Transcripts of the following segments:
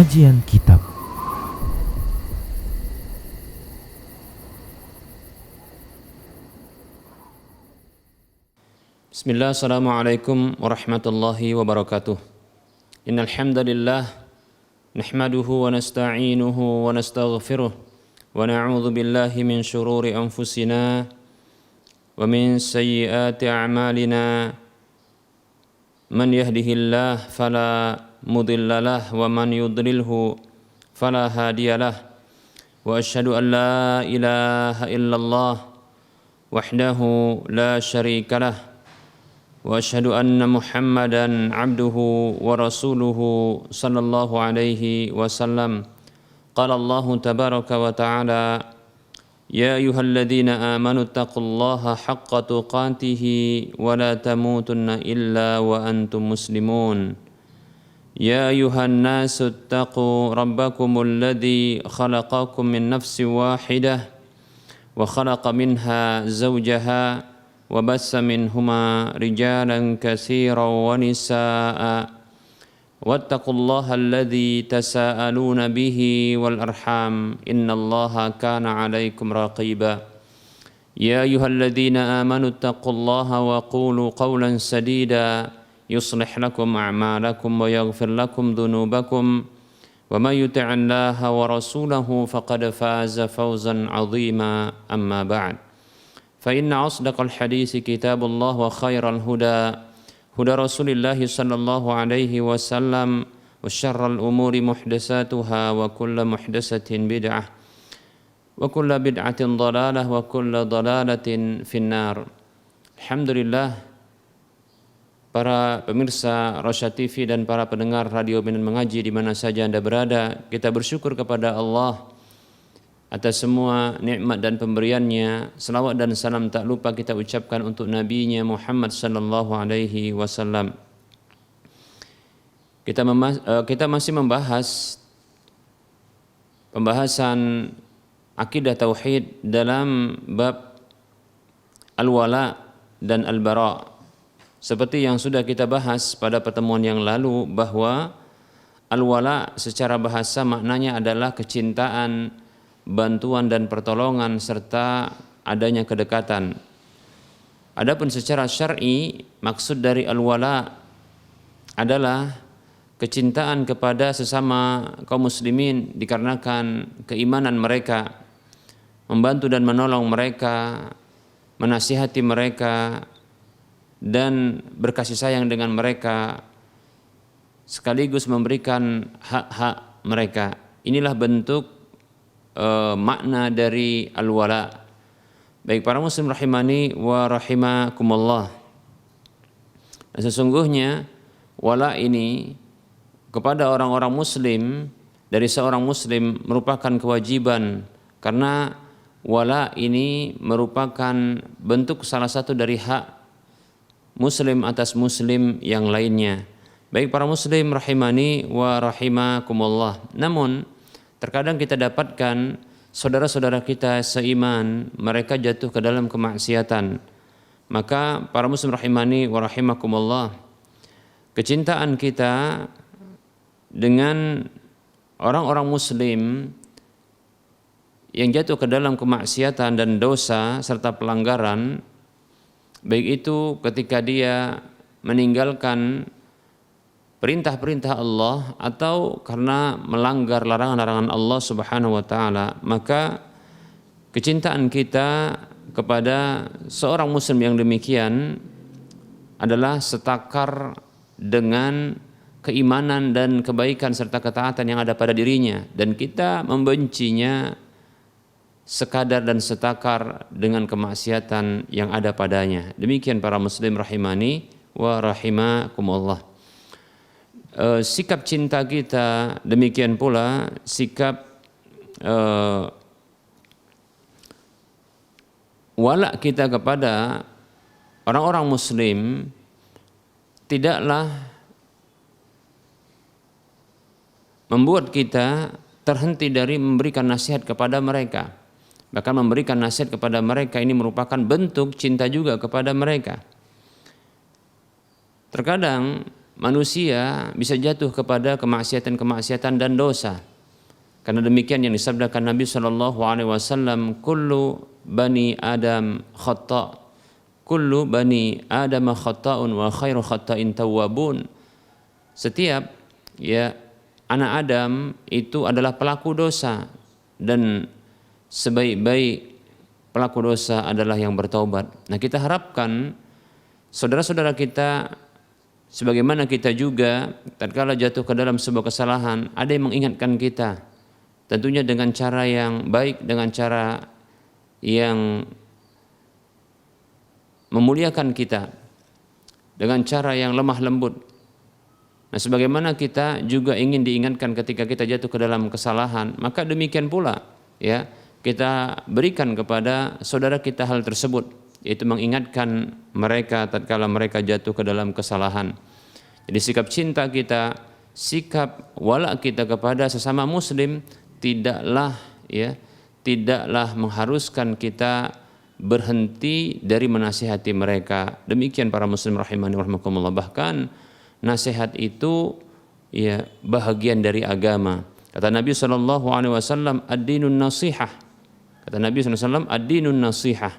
Pengajian Kitab. Bismillah, assalamualaikum warahmatullahi wabarakatuh. Innal hamdalillah nahmaduhu wa nasta'inuhu wa nastaghfiruh wa na'udzu billahi min shururi anfusina wa min sayyiati a'malina. Man yahdihillah fala mudilla lah wa man yudlilhu fala hadiyalah. Wa asyhadu an la ilaha illallah wahdahu la syarika lah. وأشهد أن محمدًا عبده ورسوله صلى الله عليه وسلم. قال الله تبارك وتعالى: يا أيها الذين آمنوا اتقوا الله حق تقاته ولا تموتن إلا وأنتم مسلمون. يا أيها الناس اتقوا ربكم الذي خلقكم من نفس واحدة وخلق منها زوجها وبث منهما رجالا كثيرا ونساء واتقوا الله الذي تساءلون به والأرحام إن الله كان عليكم رقيبا. يا أيها الذين آمنوا اتقوا الله وقولوا قولا سديدا يصلح لكم أعمالكم ويغفر لكم ذنوبكم ومن يطع الله ورسوله فقد فاز فوزا عظيما. أما بعد، فإن أصدق الحديث كتاب الله وخير الهدى هدى رسول الله صلى الله عليه وسلم وشر الأمور محدثاتها وكل محدثة بدعة وكل بدعة ضلالة وكل ضلالة في النار. Alhamdulillah, para pemirsa Rosyad TV dan para pendengar Radio Binan Mengaji di mana saja Anda berada, kita bersyukur kepada Allah atas semua nikmat dan pemberiannya. Selawat dan salam tak lupa kita ucapkan untuk Nabi-Nya Muhammad sallallahu alaihi wasallam. Kita masih membahas pembahasan akidah tauhid dalam bab al-wala dan al-bara. Seperti yang sudah kita bahas pada pertemuan yang lalu, bahwa al-wala secara bahasa maknanya adalah kecintaan, bantuan dan pertolongan serta adanya kedekatan. Adapun secara syar'i, maksud dari al-wala adalah kecintaan kepada sesama kaum muslimin dikarenakan keimanan mereka, membantu dan menolong mereka, menasihati mereka dan berkasih sayang dengan mereka, sekaligus memberikan hak-hak mereka. Inilah bentuk makna dari al-wala. Baik para muslim rahimani wa rahimakumullah. Dan sesungguhnya wala ini kepada orang-orang muslim dari seorang muslim merupakan kewajiban, karena wala ini merupakan bentuk salah satu dari hak muslim atas muslim yang lainnya. Baik para muslim rahimani wa rahimakumullah. Namun terkadang kita dapatkan saudara-saudara kita seiman, mereka jatuh ke dalam kemaksiatan. Maka para muslim rahimani wa rahimakumullah, kecintaan kita dengan orang-orang muslim yang jatuh ke dalam kemaksiatan dan dosa serta pelanggaran, baik itu ketika dia meninggalkan perintah-perintah Allah atau karena melanggar larangan-larangan Allah Subhanahu wa taala, maka kecintaan kita kepada seorang muslim yang demikian adalah setakar dengan keimanan dan kebaikan serta ketaatan yang ada pada dirinya, dan kita membencinya sekadar dan setakar dengan kemaksiatan yang ada padanya. Demikian para muslim rahimani wa rahimakumullah. Sikap cinta kita, demikian pula sikap wala kita kepada orang-orang muslim tidaklah membuat kita terhenti dari memberikan nasihat kepada mereka. Bahkan memberikan nasihat kepada mereka ini merupakan bentuk cinta juga kepada mereka. Terkadang manusia bisa jatuh kepada kemaksiatan-kemaksiatan dan dosa. Karena demikian yang disabdakan Nabi Shallallahu Alaihi Wasallam, kullu bani Adam khata, kullu bani Adam khata'un wa khairu khata'in tawwabun. Setiap anak Adam itu adalah pelaku dosa dan sebaik-baik pelaku dosa adalah yang bertaubat. Nah, kita harapkan saudara-saudara kita, sebagaimana kita juga tatkala jatuh ke dalam sebuah kesalahan, ada yang mengingatkan kita, tentunya dengan cara yang baik, dengan cara yang memuliakan kita, dengan cara yang lemah lembut. Nah, sebagaimana kita juga ingin diingatkan ketika kita jatuh ke dalam kesalahan, maka demikian pula kita berikan kepada saudara kita hal tersebut, yaitu mengingatkan mereka tatkala mereka jatuh ke dalam kesalahan. Jadi sikap cinta kita, sikap wala kita kepada sesama muslim tidaklah mengharuskan kita berhenti dari menasihati mereka. Demikian para muslim rahimani wa rahimakumullah. Bahkan nasihat itu bahagian dari agama. Kata Nabi sallallahu alaihi wasallam, ad-dinun nasihah. Kata Nabi sallallahu alaihi wasallam, ad-dinun nasihah.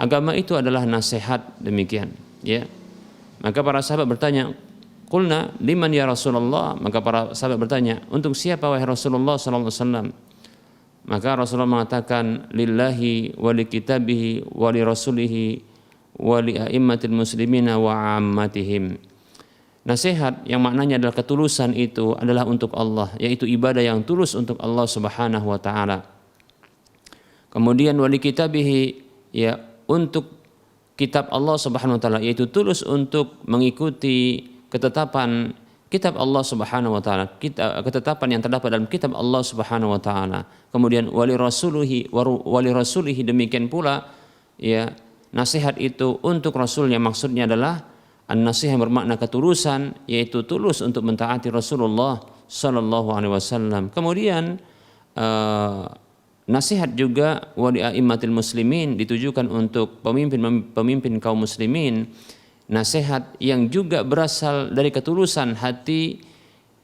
Agama itu adalah nasihat, demikian, Maka para sahabat bertanya, qulna liman ya Rasulullah? Maka para sahabat bertanya, untuk siapa wahai Rasulullah sallallahu alaihi wasallam? Maka Rasulullah mengatakan, lillahi wa li kitabihi wa li rasulihi wa li a'immatil muslimina wa ammatihim. Nasihat yang maknanya adalah ketulusan itu adalah untuk Allah, yaitu ibadah yang tulus untuk Allah Subhanahu wa taala. Kemudian wa li kitabihi, untuk kitab Allah Subhanahu wa taala, yaitu tulus untuk mengikuti ketetapan kitab Allah Subhanahu wa taala, ketetapan yang terdapat dalam kitab Allah Subhanahu wa taala. Kemudian wali rasulihi, demikian pula nasihat itu untuk rasulnya, maksudnya adalah an-nasihat yang bermakna ketulusan, yaitu tulus untuk mentaati Rasulullah sallallahu alaihi wasallam. Kemudian nasihat juga wali a'immatil muslimin, ditujukan untuk pemimpin kaum muslimin. Nasihat yang juga berasal dari ketulusan hati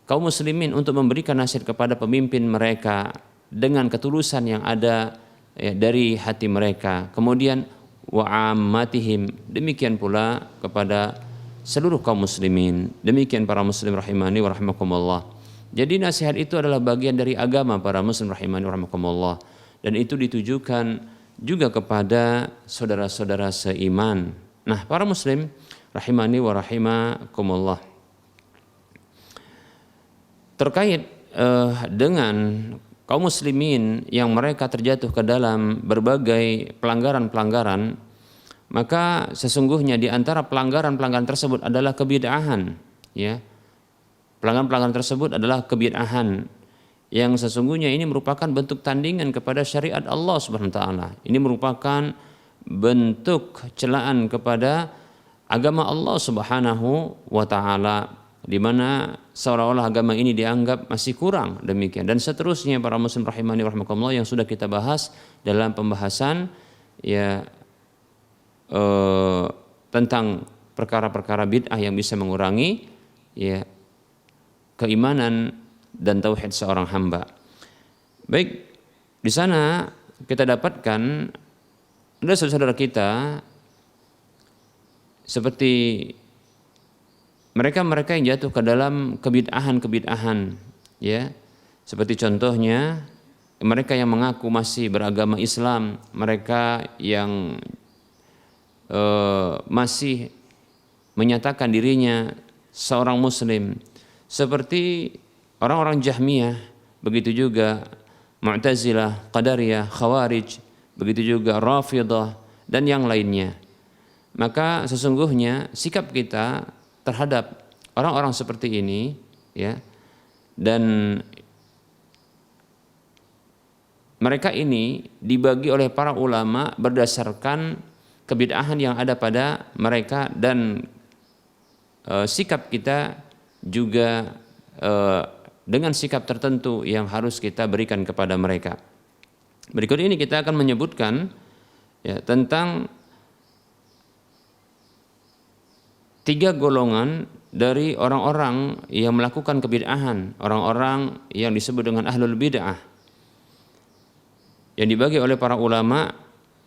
kaum muslimin untuk memberikan nasihat kepada pemimpin mereka dengan ketulusan yang ada dari hati mereka. Kemudian wa ammatihim, demikian pula kepada seluruh kaum muslimin. Demikian para muslim rahimani wa rahimakumullah. Jadi nasihat itu adalah bagian dari agama para muslim rahimani wa rahimakumullah, dan itu ditujukan juga kepada saudara-saudara seiman. Nah, para muslim rahimani wa rahimakumullah, terkait dengan kaum muslimin yang mereka terjatuh ke dalam berbagai pelanggaran-pelanggaran, maka sesungguhnya di antara pelanggaran-pelanggaran tersebut adalah kebid'ahan, Pelanggaran-pelanggaran tersebut adalah kebid'ahan yang sesungguhnya ini merupakan bentuk tandingan kepada syariat Allah Subhanahu wa taala. Ini merupakan bentuk celaan kepada agama Allah Subhanahu wa taala, di mana seolah-olah agama ini dianggap masih kurang, demikian dan seterusnya para muslim rahimani wa rahimakumullah, yang sudah kita bahas dalam pembahasan tentang perkara-perkara bid'ah yang bisa mengurangi keimanan dan tauhid seorang hamba. Baik, di sana kita dapatkan ada saudara kita seperti mereka yang jatuh ke dalam kebid'ahan, seperti contohnya mereka yang mengaku masih beragama Islam, mereka yang masih menyatakan dirinya seorang muslim, seperti orang-orang Jahmiyah, begitu juga Mu'tazilah, Qadariyah, Khawarij, begitu juga Rafidah dan yang lainnya. Maka sesungguhnya sikap kita terhadap orang-orang seperti ini, dan mereka ini dibagi oleh para ulama berdasarkan kebid'ahan yang ada pada mereka, dan sikap kita juga dengan sikap tertentu yang harus kita berikan kepada mereka. Berikut ini kita akan menyebutkan tentang tiga golongan dari orang-orang yang melakukan kebid'ahan, orang-orang yang disebut dengan ahlul bid'ah, yang dibagi oleh para ulama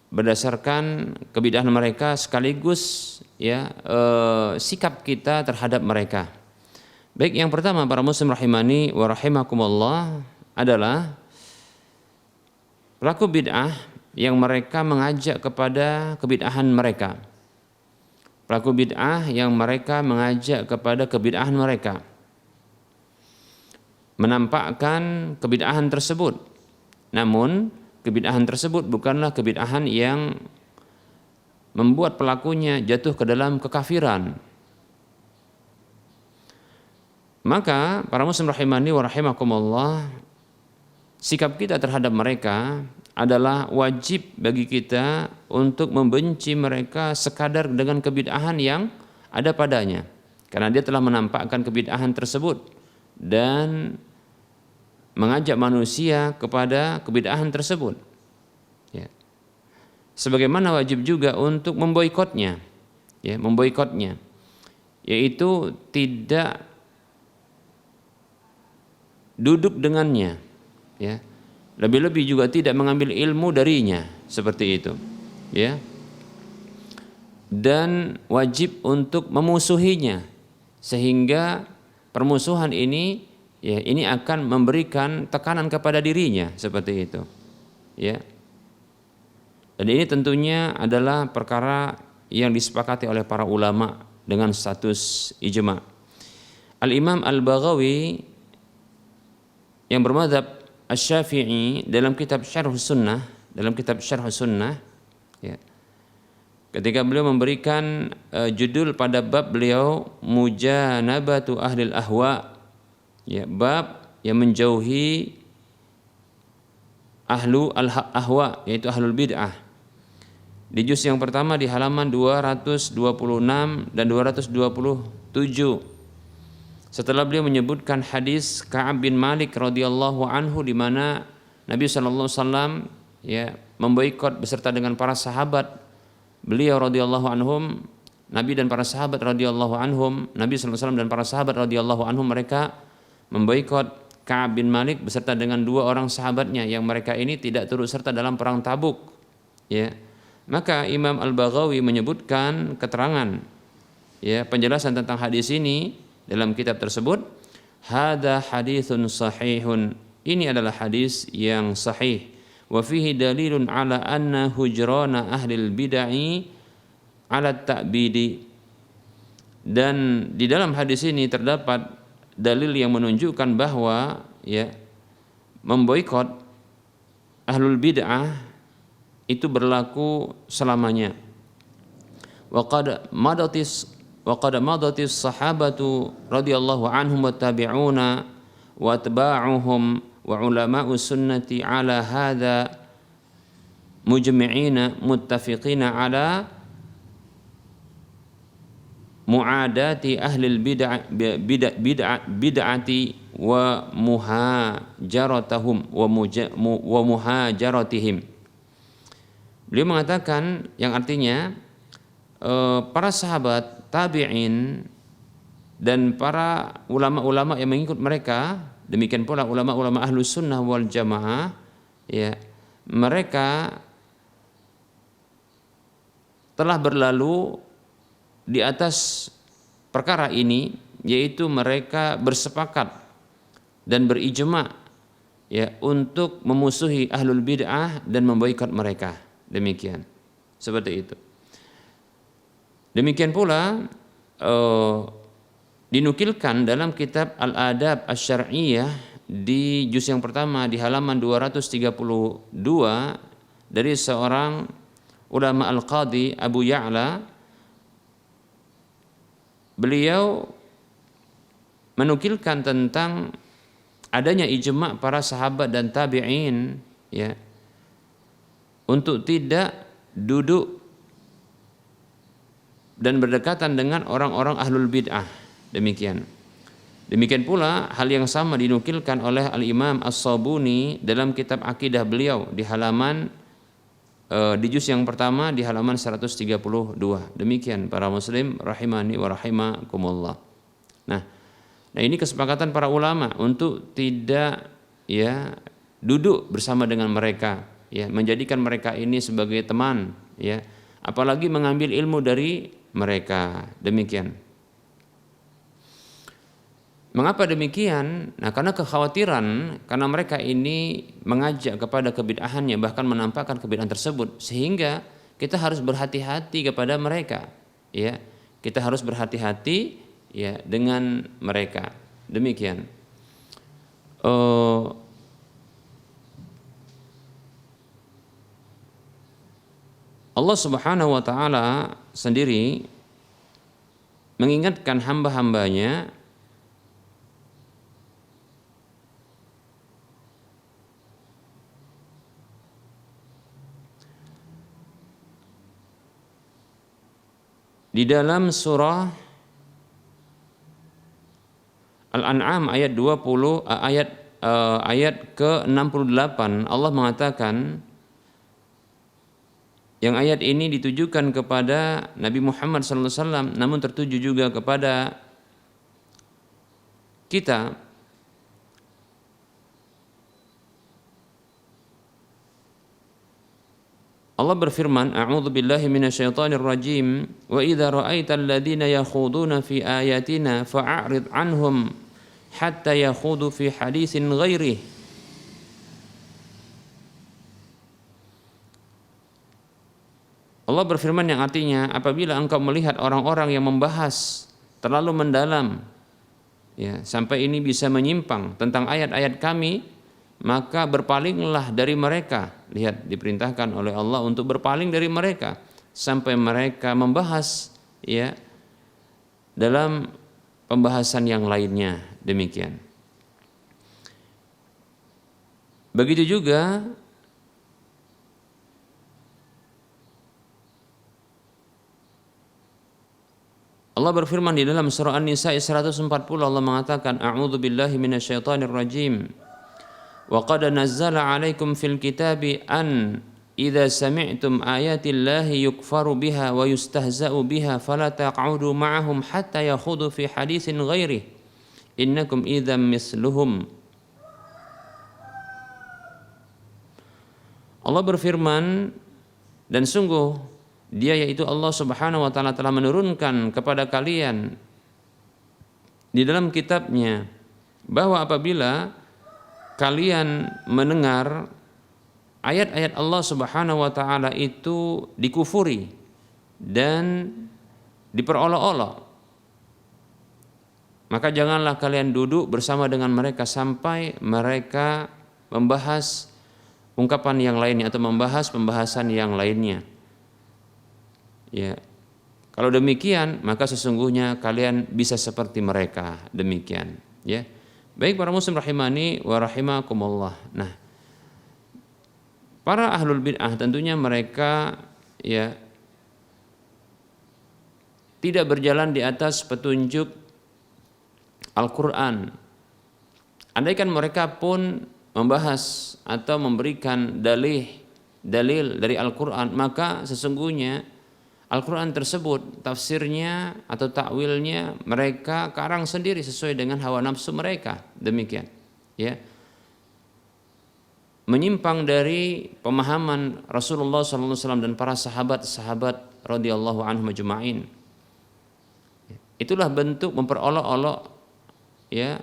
berdasarkan kebid'ahan mereka sekaligus sikap kita terhadap mereka. Baik, yang pertama para muslim rahimani wa rahimakumullah adalah pelaku bid'ah yang mereka mengajak kepada kebid'ahan mereka. Pelaku bid'ah yang mereka mengajak kepada kebid'ahan mereka, menampakkan kebid'ahan tersebut. Namun kebid'ahan tersebut bukanlah kebid'ahan yang membuat pelakunya jatuh ke dalam kekafiran. Maka para muslim rahimani wa rahimakumullah, sikap kita terhadap mereka adalah wajib bagi kita untuk membenci mereka sekadar dengan kebid'ahan yang ada padanya, karena dia telah menampakkan kebid'ahan tersebut dan mengajak manusia kepada kebid'ahan tersebut. Ya. Sebagaimana wajib juga untuk memboikotnya, yaitu tidak duduk dengannya, ya. Lebih-lebih juga tidak mengambil ilmu darinya, seperti itu, ya. Dan wajib untuk memusuhinya, sehingga permusuhan ini akan memberikan tekanan kepada dirinya, seperti itu, ya. Dan ini tentunya adalah perkara yang disepakati oleh para ulama dengan status ijma'. Al-Imam Al-Baghawi yang bermadzhab Asy-Syafi'i dalam kitab Syarh Sunnah, ya, ketika beliau memberikan judul pada bab beliau Mujanabatu Ahlil Ahwa, ya, bab yang menjauhi ahlu al-ahwa, yaitu ahlul bid'ah. Di juz yang pertama di halaman 226 dan 227. Setelah beliau menyebutkan hadis Ka'ab bin Malik radhiyallahu anhu, di mana Nabi sallallahu alaihi wasallam memboikot beserta dengan para sahabat beliau radhiyallahu anhum, Nabi dan para sahabat radhiyallahu anhum, Nabi sallallahu alaihi wasallam dan para sahabat radhiyallahu anhum, mereka memboikot Ka'ab bin Malik beserta dengan dua orang sahabatnya yang mereka ini tidak turut serta dalam perang Tabuk, ya. Maka Imam Al-Baghawi menyebutkan keterangan, ya, penjelasan tentang hadis ini dalam kitab tersebut. Hadza haditsun sahihun, ini adalah hadis yang sahih. Wa fihi dalilun ala anna hujrana ahlil bid'ah ala ta'bidi, dan di dalam hadis ini terdapat dalil yang menunjukkan bahwa, ya, memboikot ahlul bid'ah itu berlaku selamanya. Wa qad madatis sahabatu radhiyallahu anhum wa tabi'una wa atba'uhum wa ulama'u sunnati ala hadha mujmi'ina muttafiqina ala mu'adati ahlil bid'ati wa muhajaratahum wa muhajaratihim. Beliau mengatakan, yang artinya para sahabat, tabi'in, dan para ulama-ulama yang mengikut mereka, demikian pula ulama-ulama ahlus sunnah wal jamaah, ya, mereka telah berlalu di atas perkara ini, yaitu mereka bersepakat dan berijma', ya, untuk memusuhi ahlul bid'ah dan memboikot mereka. Demikian, seperti itu. Demikian pula dinukilkan dalam kitab Al-Adab Asy-Syar'iyyah di juz yang pertama di halaman 232 dari seorang ulama Al-Qadhi Abu Ya'la. Beliau menukilkan tentang adanya ijma' para sahabat dan tabi'in, ya, untuk tidak duduk dan berdekatan dengan orang-orang ahlul bid'ah. Demikian pula hal yang sama dinukilkan oleh Al-Imam As-Sabuni dalam kitab akidah beliau di halaman di juz yang pertama di halaman 132. Demikian para muslim rahimani wa rahimakumullah. Nah, ini kesepakatan para ulama untuk tidak ya duduk bersama dengan mereka, ya, menjadikan mereka ini sebagai teman, ya, apalagi mengambil ilmu dari mereka. Demikian. Mengapa demikian? Nah, karena kekhawatiran, karena mereka ini mengajak kepada kebid'ahannya, bahkan menampakkan kebid'ahan tersebut, sehingga kita harus berhati-hati kepada mereka, ya. Kita harus berhati-hati, ya, dengan mereka. Demikian. Allah Subhanahu wa taala sendiri mengingatkan hamba-hambanya di dalam surah Al-An'am ayat 20 ayat ke-68 Allah mengatakan, yang ayat ini ditujukan kepada Nabi Muhammad SAW, namun tertuju juga kepada kita. Allah berfirman, A'udzu billahi minasyaitonir rajim, wa idza ra'aital ladzina yakhuduna fi ayatina fa'rid 'anhum hatta yakhudu fi haditsin ghairihi. Allah berfirman yang artinya, apabila engkau melihat orang-orang yang membahas terlalu mendalam, ya, sampai ini bisa menyimpang tentang ayat-ayat kami, maka berpalinglah dari mereka. Lihat, diperintahkan oleh Allah untuk berpaling dari mereka sampai mereka membahas, ya, dalam pembahasan yang lainnya. Demikian. Begitu juga Allah berfirman di dalam surah An-Nisa 140, Allah mengatakan, A'udzu billahi minasyaitonir rajim. Wa qad nazzala 'alaikum fil kitabi an idza sami'tum ayatillahi yukfaru biha wa yustahza'u biha fala taq'udu ma'ahum hatta yakhudu fi haditsin ghairihi innakum idzam misluhum. Allah berfirman, dan sungguh Dia, yaitu Allah Subhanahu wa taala, telah menurunkan kepada kalian di dalam kitabnya bahwa apabila kalian mendengar ayat-ayat Allah Subhanahu wa taala itu dikufuri dan diperolok-olok, maka janganlah kalian duduk bersama dengan mereka sampai mereka membahas ungkapan yang lainnya atau membahas pembahasan yang lainnya. Ya, kalau demikian maka sesungguhnya kalian bisa seperti mereka. Demikian, ya. Baik para muslim rahimani wa rahimakumullah. Nah, para ahlul bid'ah tentunya mereka, ya, tidak berjalan di atas petunjuk Al-Quran. Andaikan mereka pun membahas atau memberikan dalil dari Al-Quran, maka sesungguhnya Al-Quran tersebut, tafsirnya atau takwilnya mereka karang sendiri sesuai dengan hawa nafsu mereka. Demikian, ya, menyimpang dari pemahaman Rasulullah SAW dan para sahabat-sahabat radhiyallahu anhum ajma'in. Itulah bentuk memperolok-olok, ya,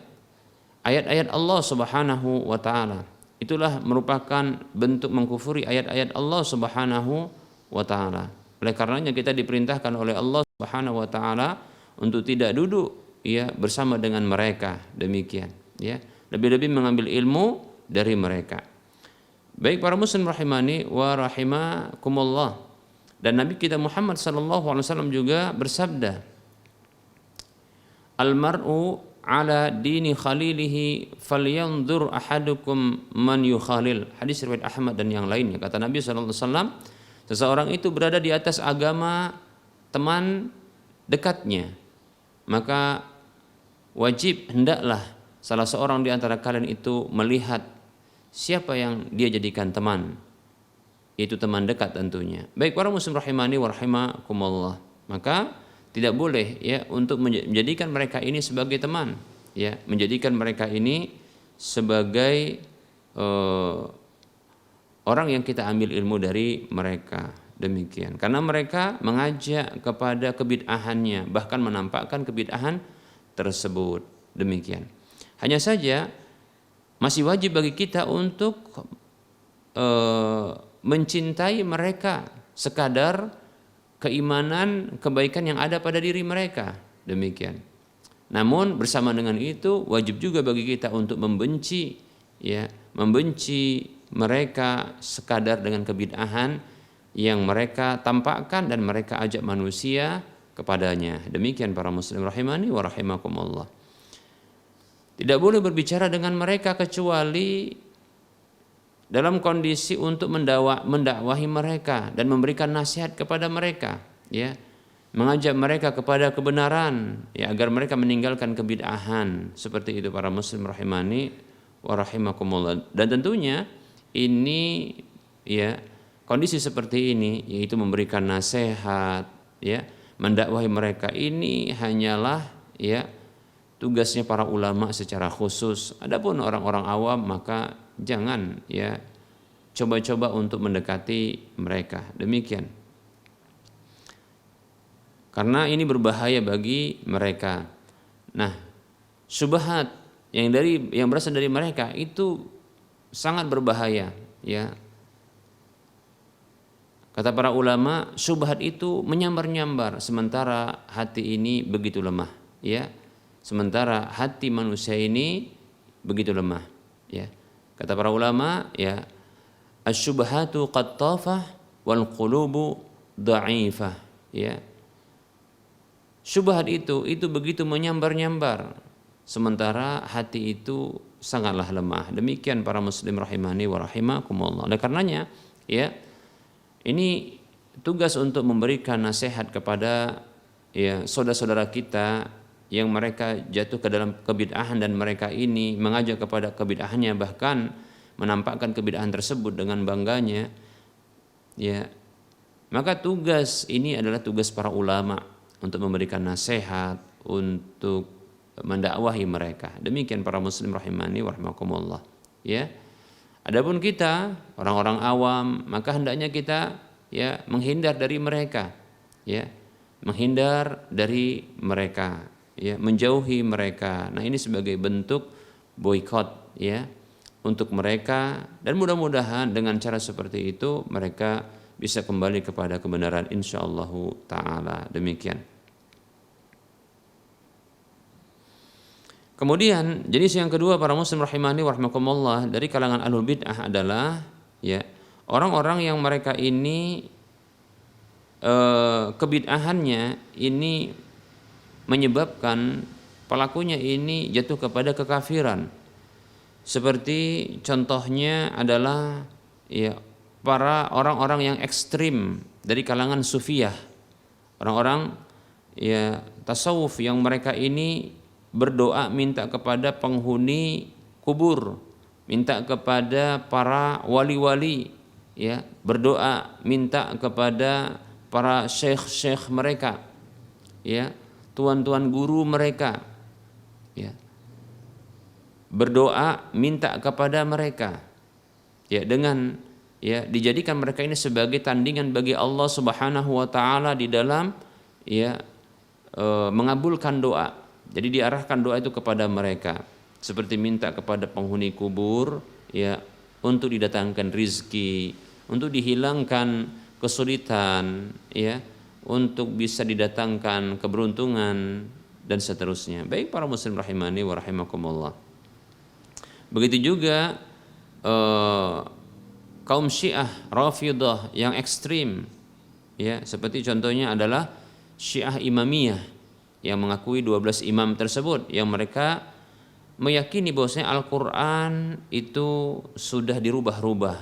ayat-ayat Allah Subhanahu wa taala. Itulah merupakan bentuk mengkufuri ayat-ayat Allah Subhanahu wa taala. Oleh karenanya kita diperintahkan oleh Allah Subhanahu wa taala untuk tidak duduk, ya, bersama dengan mereka. Demikian, ya. Lebih-lebih mengambil ilmu dari mereka. Baik para muslim rahimani wa rahimakumullah. Dan Nabi kita Muhammad sallallahu alaihi wasallam juga bersabda, Al-mar'u ala dini khalilihi falyanzur ahadukum man yukhalil. Hadis riwayat Ahmad dan yang lainnya. Kata Nabi sallallahu alaihi wasallam, seseorang itu berada di atas agama teman dekatnya, maka wajib hendaklah salah seorang di antara kalian itu melihat siapa yang dia jadikan teman. yaitu teman dekat tentunya. Baik para muslim rahimani wa rahimakumullah. Maka tidak boleh ya untuk menjadikan mereka ini sebagai teman, ya, menjadikan mereka ini sebagai orang yang kita ambil ilmu dari mereka. Demikian. Karena mereka mengajak kepada kebid'ahannya, bahkan menampakkan kebid'ahan tersebut. Demikian. Hanya saja masih wajib bagi kita untuk mencintai mereka sekadar keimanan, kebaikan yang ada pada diri mereka. Demikian. Namun bersama dengan itu wajib juga bagi kita untuk membenci, ya, membenci mereka sekadar dengan kebid'ahan yang mereka tampakkan dan mereka ajak manusia kepadanya. Demikian para muslim rahimani wa rahimakumullah. Tidak boleh berbicara dengan mereka kecuali dalam kondisi untuk mendakwahi mereka dan memberikan nasihat kepada mereka, ya, mengajak mereka kepada kebenaran, ya, agar mereka meninggalkan kebid'ahan. Seperti itu para muslim rahimani wa rahimakumullah. Dan tentunya ini, ya, kondisi seperti ini, yaitu memberikan nasihat, ya, mendakwahi mereka, ini hanyalah, ya, tugasnya para ulama secara khusus. Adapun orang-orang awam maka jangan, ya, coba-coba untuk mendekati mereka. Demikian. Karena ini berbahaya bagi mereka. Nah, syubhat yang berasal dari mereka itu sangat berbahaya, ya. Kata para ulama, syubhat itu menyambar-nyambar sementara hati ini begitu lemah, ya. Sementara hati manusia ini begitu lemah, ya. Kata para ulama, ya, asy-syubhatu qattafah wal qulubu dha'ifah, ya. Syubhat itu begitu menyambar-nyambar sementara hati itu sangatlah lemah. Demikian para muslim rahimani wa rahimakumullah. Oleh karenanya, ya, ini tugas untuk memberikan nasihat kepada, ya, saudara-saudara kita yang mereka jatuh ke dalam kebid'ahan dan mereka ini mengajak kepada kebid'ahannya, bahkan menampakkan kebid'ahan tersebut dengan bangganya, ya. Maka tugas ini adalah tugas para ulama untuk memberikan nasihat, untuk mendakwahi mereka. Demikian para muslim rahimani wa rahimakumullah, ya. Adapun kita orang-orang awam, maka hendaknya kita, ya, menghindar dari mereka, ya, menghindar dari mereka, ya, menjauhi mereka. Nah, ini sebagai bentuk boikot, ya, untuk mereka, dan mudah-mudahan dengan cara seperti itu mereka bisa kembali kepada kebenaran insyaallah taala. Demikian. Kemudian jenis yang kedua para muslim rahimani wa rahimakumullah dari kalangan ahlul bid'ah adalah, ya, orang-orang yang mereka ini kebid'ahannya ini menyebabkan pelakunya ini jatuh kepada kekafiran. Seperti contohnya adalah, ya, para orang-orang yang ekstrim dari kalangan sufiyah, orang-orang, ya, tasawuf yang mereka ini berdoa minta kepada penghuni kubur, minta kepada para wali-wali, ya, berdoa minta kepada para syekh-syekh mereka, ya, tuan-tuan guru mereka, ya, berdoa minta kepada mereka, ya, dengan, ya, dijadikan mereka ini sebagai tandingan bagi Allah Subhanahu wa taala di dalam, ya, mengabulkan doa. Jadi diarahkan doa itu kepada mereka, seperti minta kepada penghuni kubur, ya, untuk didatangkan rizki, untuk dihilangkan kesulitan, ya, untuk bisa didatangkan keberuntungan dan seterusnya. Baik para muslim rahimani wa rahimakumullah. Begitu juga kaum Syiah Rafidhah yang ekstrim, ya, seperti contohnya adalah Syiah Imamiyah yang mengakui 12 imam tersebut, yang mereka meyakini bahwasanya Al-Qur'an itu sudah dirubah-rubah,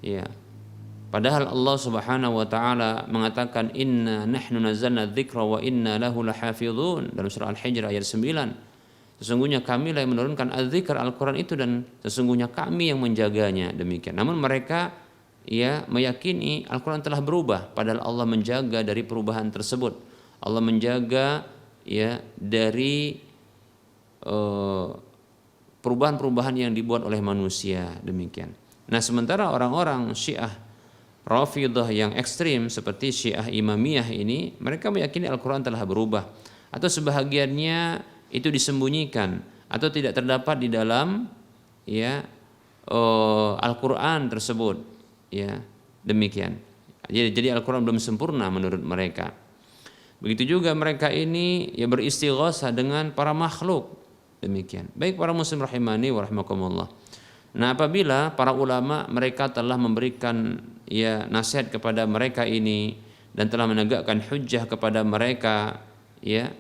ya. Padahal Allah Subhanahu wa taala mengatakan inna nahnu nazzalna dzikra wa inna lahu lahafizun dalam surah Al-Hijr ayat 9. Sesungguhnya kami lah yang menurunkan az-dzikr Al-Qur'an itu dan sesungguhnya kami yang menjaganya. Demikian. Namun mereka, ya meyakini Al-Quran telah berubah, padahal Allah menjaga dari perubahan tersebut. Allah menjaga ya dari perubahan-perubahan yang dibuat oleh manusia, demikian. Nah, sementara orang-orang Syiah Rafidhah yang ekstrim seperti Syiah Imamiyah ini, mereka meyakini Al-Quran telah berubah atau sebahagiannya itu disembunyikan atau tidak terdapat di dalam ya Al-Quran tersebut, ya demikian. Jadi Al-Quran belum sempurna menurut mereka. Begitu juga mereka ini ya beristighosah dengan para makhluk, demikian. Baik para muslim rahimani wa rahimakumullah. Nah, apabila para ulama mereka telah memberikan ya nasihat kepada mereka ini dan telah menegakkan hujjah kepada mereka ya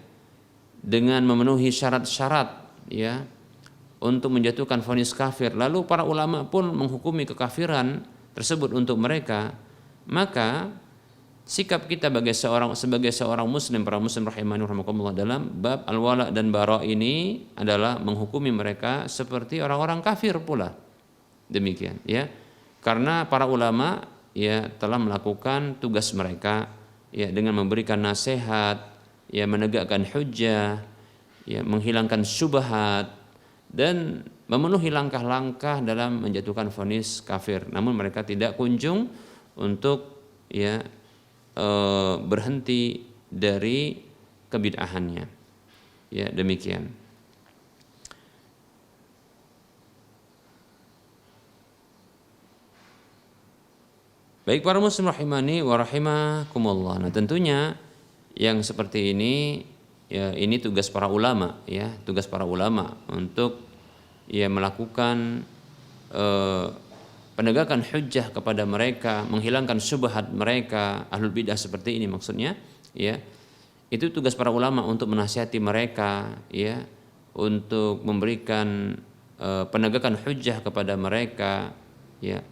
dengan memenuhi syarat-syarat ya untuk menjatuhkan vonis kafir, lalu para ulama pun menghukumi kekafiran tersebut untuk mereka, maka sikap kita sebagai seorang muslim, para muslim rahimani rahimakumullah, dalam bab al-wala dan bara ini adalah menghukumi mereka seperti orang-orang kafir pula. Demikian ya. Karena para ulama ya telah melakukan tugas mereka ya dengan memberikan nasihat, ya menegakkan hujjah, ya menghilangkan syubhat dan memenuhi langkah-langkah dalam menjatuhkan vonis kafir. Namun mereka tidak kunjung untuk ya berhenti dari kebid'ahannya. Ya, demikian. Baik para muslim rahimani wa rahimakumullah. Nah, tentunya yang seperti ini ya ini tugas para ulama ya, tugas para ulama untuk ya melakukan penegakan hujjah kepada mereka, menghilangkan syubhat mereka, ahlul bidah seperti ini maksudnya, ya. Itu tugas para ulama untuk menasihati mereka, ya, untuk memberikan penegakan hujjah kepada mereka, ya.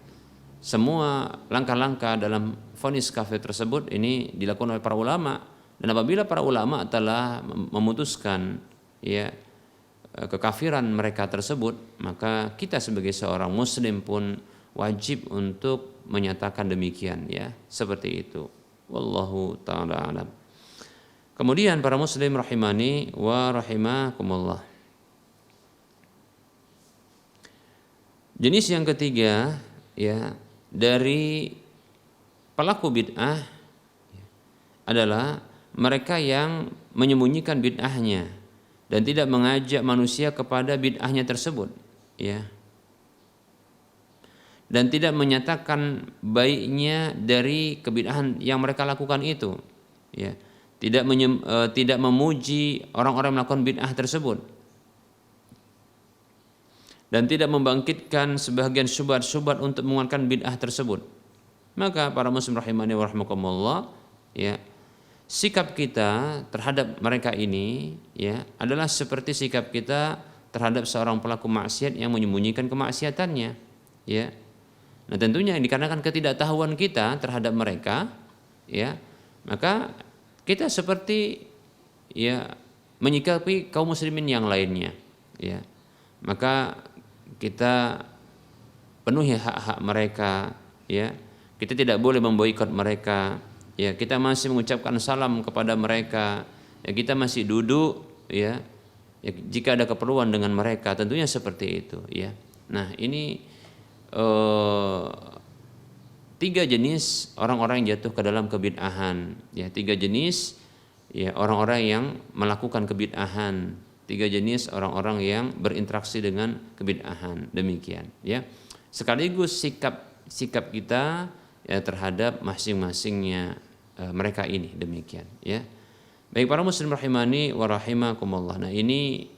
Semua langkah-langkah dalam vonis kafir tersebut ini dilakukan oleh para ulama, dan apabila para ulama telah memutuskan ya kekafiran mereka tersebut, maka kita sebagai seorang muslim pun wajib untuk menyatakan demikian ya, seperti itu. Wallahu taala alam. Kemudian para muslim rahimani wa rahimakumullah. Jenis yang ketiga ya dari pelaku bid'ah adalah mereka yang menyembunyikan bid'ahnya dan tidak mengajak manusia kepada bid'ahnya tersebut, ya. Dan tidak menyatakan baiknya dari kebid'ahan yang mereka lakukan itu, ya. Tidak memuji orang-orang yang melakukan bid'ah tersebut. Dan tidak membangkitkan sebagian syubhat-syubhat untuk menguatkan bid'ah tersebut. Maka para muslim rahimani wa rahimakumullah, ya, sikap kita terhadap mereka ini ya adalah seperti sikap kita terhadap seorang pelaku maksiat yang menyembunyikan kemaksiatannya, ya. Nah, tentunya dikarenakan ketidaktahuan kita terhadap mereka, ya, maka kita seperti ya menyikapi kaum muslimin yang lainnya, ya. Maka kita penuhi hak-hak mereka, ya. Kita tidak boleh memboikot mereka, ya. Kita masih mengucapkan salam kepada mereka, ya. Kita masih duduk, ya. Jika ada keperluan dengan mereka, tentunya seperti itu, ya. Nah, ini 3 jenis orang-orang yang jatuh ke dalam kebid'ahan, ya. 3 jenis ya orang-orang yang melakukan kebid'ahan. 3 jenis orang-orang yang berinteraksi dengan kebid'ahan, demikian ya. Sekaligus sikap kita ya terhadap masing-masingnya mereka ini, demikian ya. Baik para muslim rahimani wa rahimakumullah. Nah, ini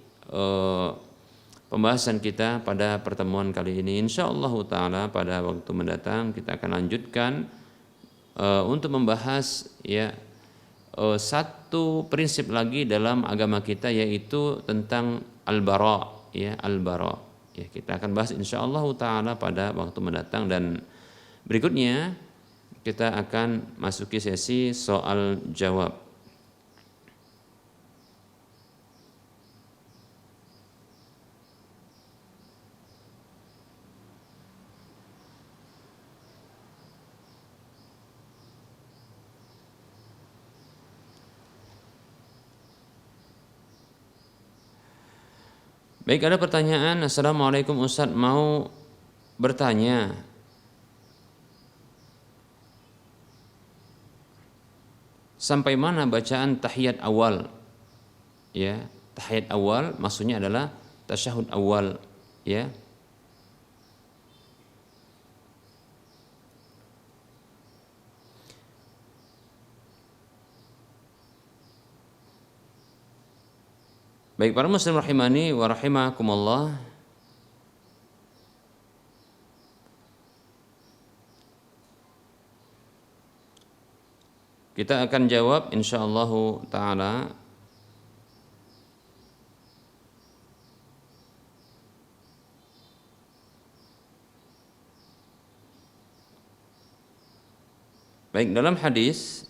pembahasan kita pada pertemuan kali ini. Insyaallah taala pada waktu mendatang kita akan lanjutkan untuk membahas ya satu prinsip lagi dalam agama kita, yaitu tentang al-bara, ya, al-bara. Ya, kita akan bahas insyaallah taala pada waktu mendatang, dan berikutnya kita akan masuki sesi soal jawab. Baik, ada pertanyaan. Assalamualaikum Ustaz, mau bertanya, sampai mana bacaan tahiyat awal? Ya, tahiyat awal maksudnya adalah tasyahud awal, ya. Baik para muslim rahimani wa rahimakumullah, kita akan jawab insyaallah taala. Baik, dalam hadis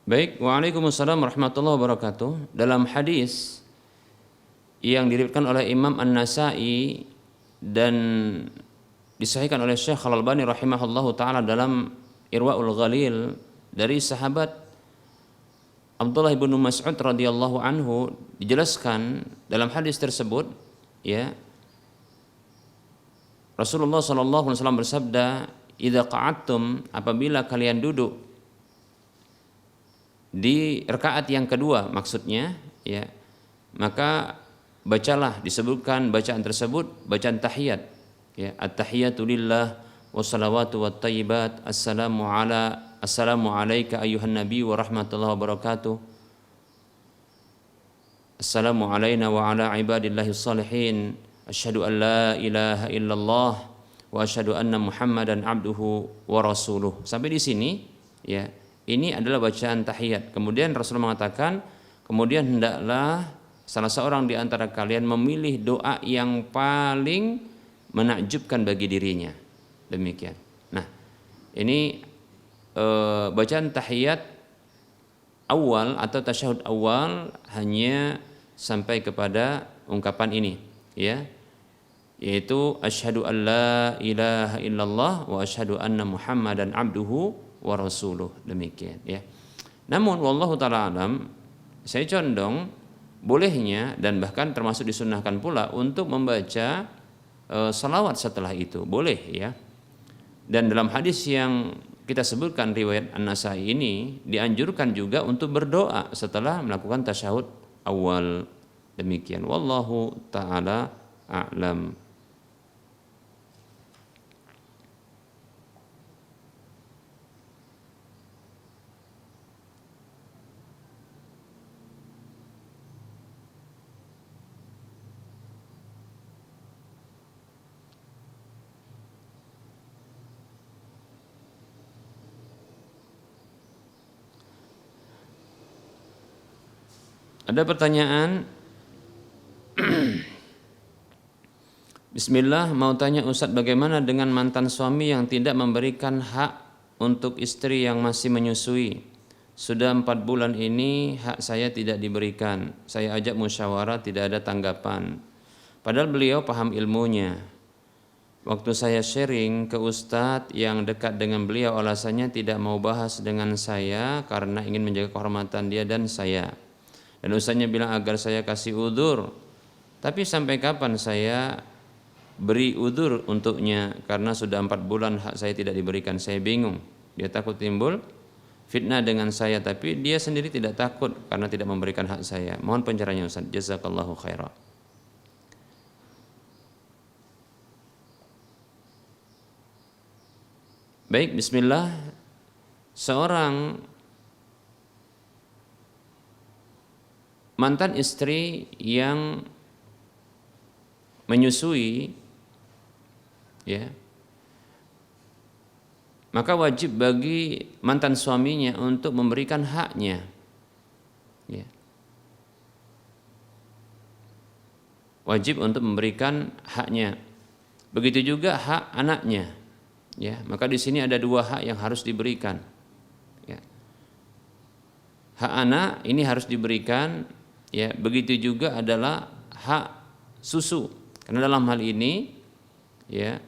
Baik, waalaikumsalam warahmatullahi wabarakatuh. Dalam hadis yang diriwayatkan oleh Imam An-Nasa'i dan disahihkan oleh Syekh Al-Albani rahimahullahu taala dalam Irwaul Ghalil dari sahabat Abdullah bin Mas'ud radhiyallahu anhu, dijelaskan dalam hadis tersebut, ya, Rasulullah sallallahu alaihi wasallam bersabda, "Idza qa'adtum," apabila kalian duduk di rakaat yang kedua maksudnya, ya, maka bacalah, disebutkan bacaan tersebut bacaan tahiyat, ya, at-tahiyatu lillah wassalawatu wattayyibat, assalamu alayka ayyuhan nabi wa rahmatullahi wabarakatuh, assalamu alayna wa ala ibadillahi shalihin, asyhadu an la ilaha illallah wa asyhadu anna muhammadan abduhu wa rasuluh. Sampai di sini, ya, ini adalah bacaan tahiyat. Kemudian Rasulullah mengatakan, kemudian hendaklah salah seorang di antara kalian memilih doa yang paling menakjubkan bagi dirinya. Demikian. Nah, ini bacaan tahiyat awal atau tasyahud awal hanya sampai kepada ungkapan ini, ya, yaitu asyhadu an la ilaha illallah wa asyhadu anna muhammadan abduhu wa rasuluh, demikian, ya. Namun wallahu taala alam, saya condong bolehnya dan bahkan termasuk disunnahkan pula untuk membaca salawat setelah itu, boleh, ya. Dan dalam hadis yang kita sebutkan riwayat An-Nasa'i ini dianjurkan juga untuk berdoa setelah melakukan tasyahud awal, demikian. Wallahu taala a'lam. Ada pertanyaan? Bismillah, mau tanya Ustadz, bagaimana dengan mantan suami yang tidak memberikan hak untuk istri yang masih menyusui? Sudah 4 bulan ini hak saya tidak diberikan. Saya ajak musyawarah, tidak ada tanggapan. Padahal beliau paham ilmunya. Waktu saya sharing ke Ustadz yang dekat dengan beliau, alasannya tidak mau bahas dengan saya karena ingin menjaga kehormatan dia dan saya. Dan Ustaznya bilang agar saya kasih udzur. Tapi sampai kapan saya beri udzur untuknya, karena sudah 4 bulan hak saya tidak diberikan. Saya bingung. Dia takut timbul fitnah dengan saya, tapi dia sendiri tidak takut karena tidak memberikan hak saya. Mohon pencerahannya Ustaz. Jazakallahu khairan. Baik, bismillah. Seorang mantan istri yang menyusui, ya, maka wajib bagi mantan suaminya untuk memberikan haknya, ya. Wajib untuk memberikan haknya. Begitu juga hak anaknya. Ya, maka di sini ada dua hak yang harus diberikan. Ya. Hak anak ini harus diberikan, ya, begitu juga adalah hak susu. Karena dalam hal ini, ya,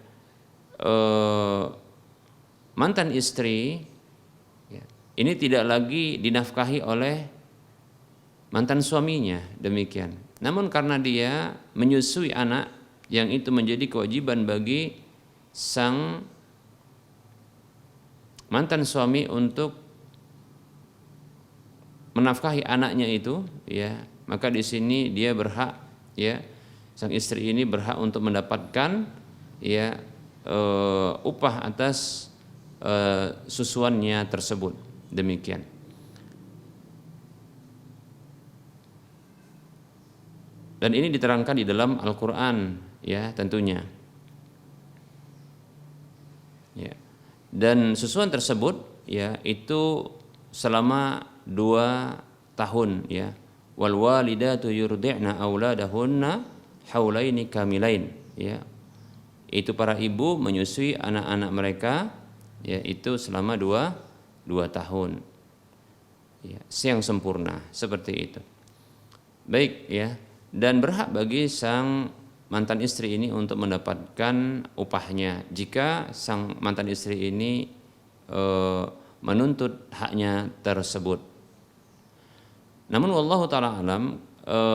mantan istri, ya, ini tidak lagi dinafkahi oleh mantan suaminya, demikian. Namun karena dia menyusui anak, yang itu menjadi kewajiban bagi sang mantan suami untuk menafkahi anaknya itu, ya, maka di sini dia berhak, ya, sang istri ini berhak untuk mendapatkan, ya, upah atas susuannya tersebut, demikian. Dan ini diterangkan di dalam Al-Quran, ya, tentunya. Ya. Dan susuan tersebut, ya, itu selama 2 tahun, ya. Wal walidatu yurdi'na auladahunna haulaini kamilain, ya. Itu para ibu menyusui anak-anak mereka, ya, itu selama 2 tahun. Ya, yang sempurna, seperti itu. Baik, ya. Dan berhak bagi sang mantan istri ini untuk mendapatkan upahnya jika sang mantan istri ini menuntut haknya tersebut. Namun wallahu taala alam,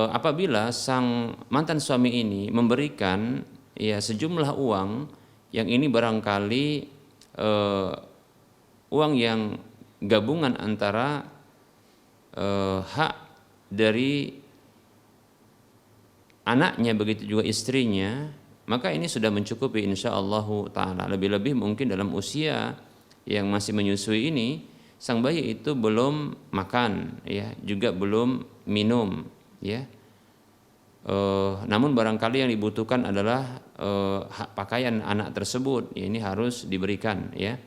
apabila sang mantan suami ini memberikan, ya, sejumlah uang yang ini barangkali uang yang gabungan antara hak dari anaknya begitu juga istrinya, maka ini sudah mencukupi insyaallah taala. Lebih-lebih mungkin dalam usia yang masih menyusui ini, sang bayi itu belum makan, ya, juga belum minum, ya. Namun barangkali yang dibutuhkan adalah hak pakaian anak tersebut, ya, ini harus diberikan, ya.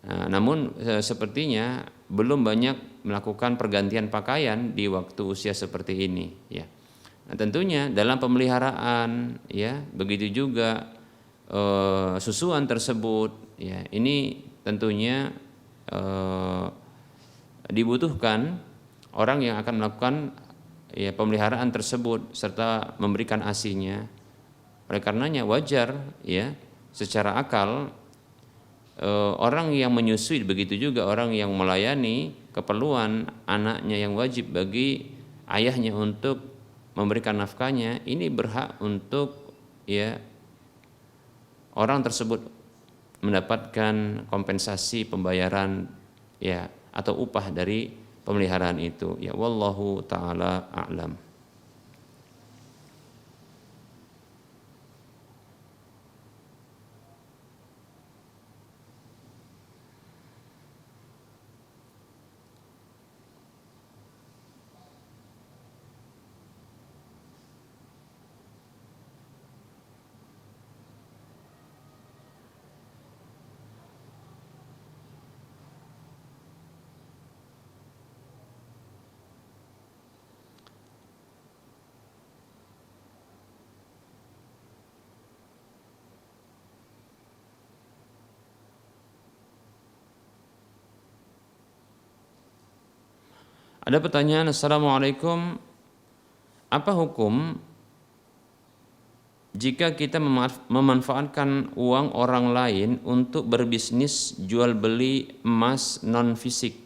Namun sepertinya belum banyak melakukan pergantian pakaian di waktu usia seperti ini, ya. Nah, tentunya dalam pemeliharaan, ya, begitu juga susuan tersebut, ya, ini tentunya dibutuhkan orang yang akan melakukan, ya, pemeliharaan tersebut serta memberikan ASI-nya. Oleh karenanya wajar, ya, secara akal orang yang menyusui, begitu juga orang yang melayani keperluan anaknya yang wajib bagi ayahnya untuk memberikan nafkahnya, ini berhak untuk, ya, orang tersebut mendapatkan kompensasi pembayaran, ya, atau upah dari pemeliharaan itu, ya. Wallahu taala a'lam. Ada pertanyaan, Assalamualaikum, apa hukum jika kita memanfaatkan uang orang lain untuk berbisnis jual beli emas non fisik?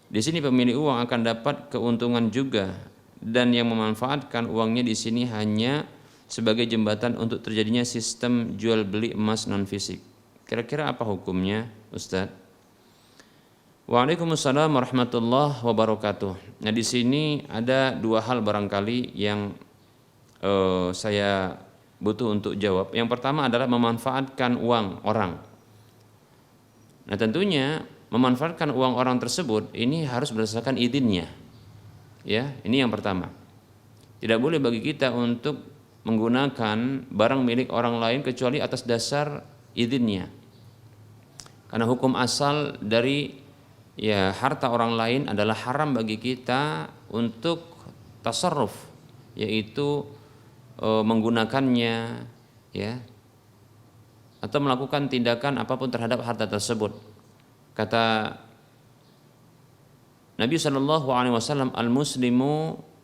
Di sini pemilik uang akan dapat keuntungan juga, dan yang memanfaatkan uangnya di sini hanya sebagai jembatan untuk terjadinya sistem jual beli emas non fisik. Kira-kira apa hukumnya, Ustadz? Waalaikumsalam warahmatullahi wabarakatuh. Nah, di sini ada 2 hal barangkali yang saya butuh untuk jawab. Yang pertama adalah memanfaatkan uang orang. Nah, tentunya memanfaatkan uang orang tersebut ini harus berdasarkan izinnya. Ya, ini yang pertama. Tidak boleh bagi kita untuk menggunakan barang milik orang lain kecuali atas dasar izinnya. Karena hukum asal dari, ya, harta orang lain adalah haram bagi kita untuk tasarruf, yaitu menggunakannya, ya, atau melakukan tindakan apapun terhadap harta tersebut. Kata Nabi SAW, al-muslimu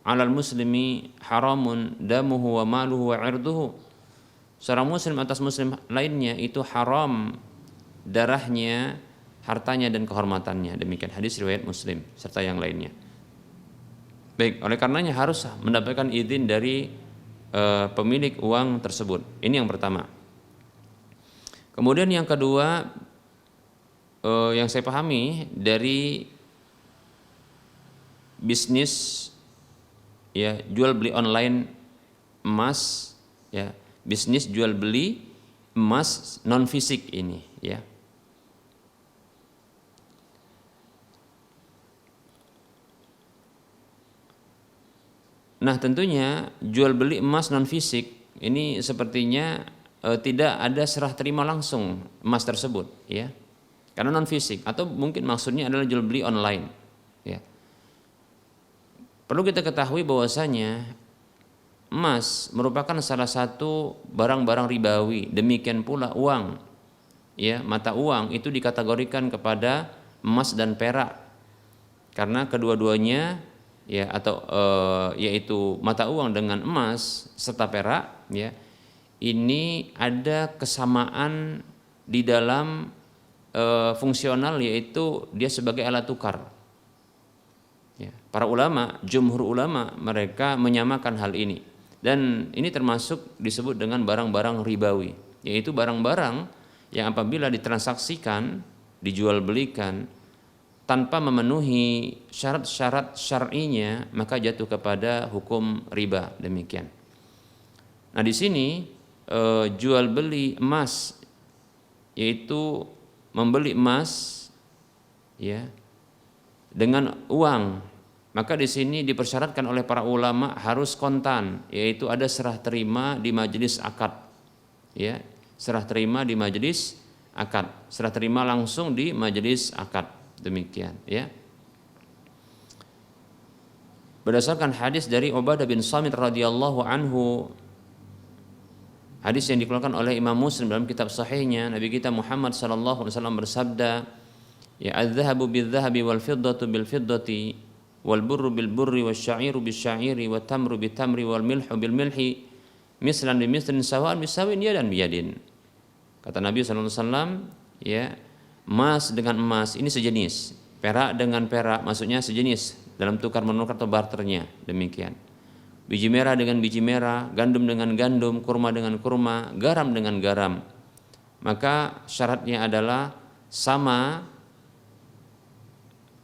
'alal muslimi haramun damuhu wa maluhu wa 'irduhu. Seorang muslim atas muslim lainnya itu haram darahnya, hartanya dan kehormatannya. Demikian hadis riwayat Muslim serta yang lainnya. Baik, oleh karenanya harus mendapatkan izin dari pemilik uang tersebut. Ini yang pertama. Kemudian yang kedua, yang saya pahami dari bisnis, ya, jual beli online emas, ya, bisnis jual beli emas non fisik ini, ya. Nah, tentunya jual beli emas non fisik ini sepertinya tidak ada serah terima langsung emas tersebut, ya, karena non fisik, atau mungkin maksudnya adalah jual beli online, ya. Perlu kita ketahui bahwasanya emas merupakan salah satu barang-barang ribawi, demikian pula uang, ya, mata uang itu dikategorikan kepada emas dan perak, karena kedua-duanya, ya, atau yaitu mata uang dengan emas serta perak, ya, ini ada kesamaan di dalam fungsional, yaitu dia sebagai alat tukar. Ya, para ulama, jumhur ulama, mereka menyamakan hal ini, dan ini termasuk disebut dengan barang-barang ribawi, yaitu barang-barang yang apabila ditransaksikan, dijual belikan tanpa memenuhi syarat-syarat syar'inya, maka jatuh kepada hukum riba. Demikian. Nah, di sini jual beli emas, yaitu membeli emas, ya, dengan uang, maka di sini dipersyaratkan oleh para ulama harus kontan, yaitu ada serah terima di majelis akad, ya, serah terima di majelis akad, serah terima langsung di majelis akad. Demikian, ya. Berdasarkan hadis dari Ubadah bin Samit radhiyallahu anhu, hadis yang dikeluarkan oleh Imam Muslim dalam kitab sahihnya, Nabi kita Muhammad sallallahu alaihi wasallam bersabda, ya, adz-dzahabu bil-dzahabi wal fiddatu bil fiddati wal burru bil burri wasy-sya'iru bis-sya'iri wat tamru bit tamri wal milhu bil milhi mislan bi mislin sawa'an bisawin yadan biyadin. Kata Nabi sallallahu alaihi wasallam, ya, emas dengan emas ini sejenis, perak dengan perak maksudnya sejenis dalam tukar menukar atau barternya. Demikian. Biji merah dengan biji merah, gandum dengan gandum, kurma dengan kurma, garam dengan garam. Maka syaratnya adalah sama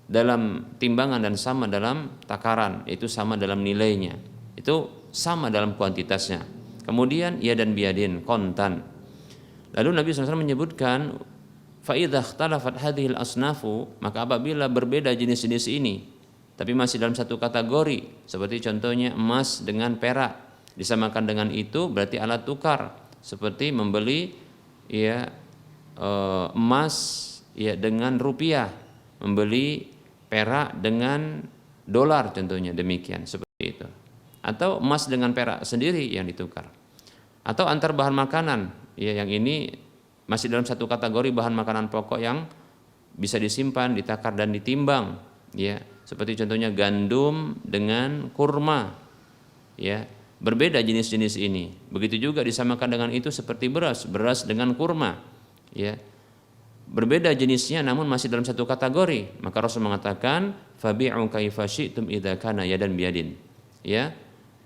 dalam timbangan dan sama dalam takaran, itu sama dalam nilainya, itu sama dalam kuantitasnya. Kemudian ya dan biadin, kontan. Lalu Nabi SAW menyebutkan, fa idza ikhtalafat hadhil asnafu, maka apabila berbeda jenis-jenis ini tapi masih dalam satu kategori, seperti contohnya emas dengan perak disamakan dengan itu, berarti alat tukar, seperti membeli, ya, emas, ya, dengan rupiah, membeli perak dengan dolar contohnya, demikian, seperti itu. Atau emas dengan perak sendiri yang ditukar. Atau antar bahan makanan, ya, yang ini masih dalam satu kategori bahan makanan pokok yang bisa disimpan, ditakar dan ditimbang, ya, seperti contohnya gandum dengan kurma, ya, berbeda jenis-jenis ini. Begitu juga disamakan dengan itu seperti beras, beras dengan kurma, ya, berbeda jenisnya namun masih dalam satu kategori. Maka Rasul mengatakan, fabi'u kaifa syi'tum idza kana yadan biyadin, ya,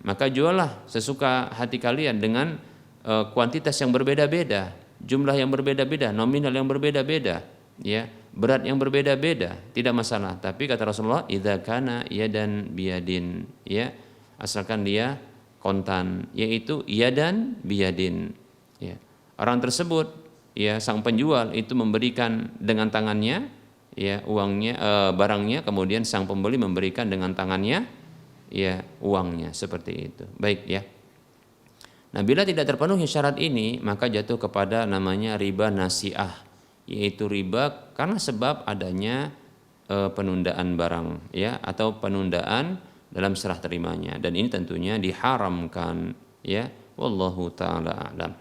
maka juallah sesuka hati kalian dengan kuantitas yang berbeda-beda, jumlah yang berbeda-beda, nominal yang berbeda-beda, ya, berat yang berbeda-beda, tidak masalah. Tapi kata Rasulullah, idza kana yadan biyadin, ya, asalkan dia kontan, yaitu yadan biyadin, ya. Orang tersebut, ya, sang penjual itu memberikan dengan tangannya, ya, uangnya, barangnya, kemudian sang pembeli memberikan dengan tangannya, ya, uangnya, seperti itu. Baik, ya. Nah, bila tidak terpenuhi syarat ini, maka jatuh kepada namanya riba nasi'ah, yaitu riba karena sebab adanya penundaan barang, ya, atau penundaan dalam serah terimanya, dan ini tentunya diharamkan, ya. Wallahu taala a'lam.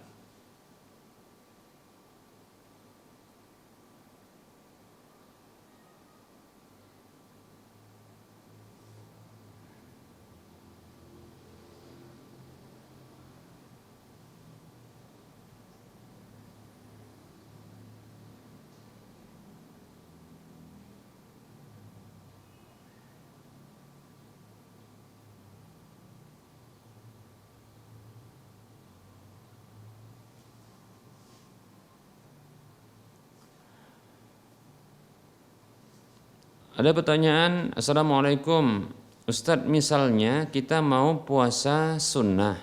Ada pertanyaan, Assalamualaikum Ustadz, misalnya kita mau puasa sunnah,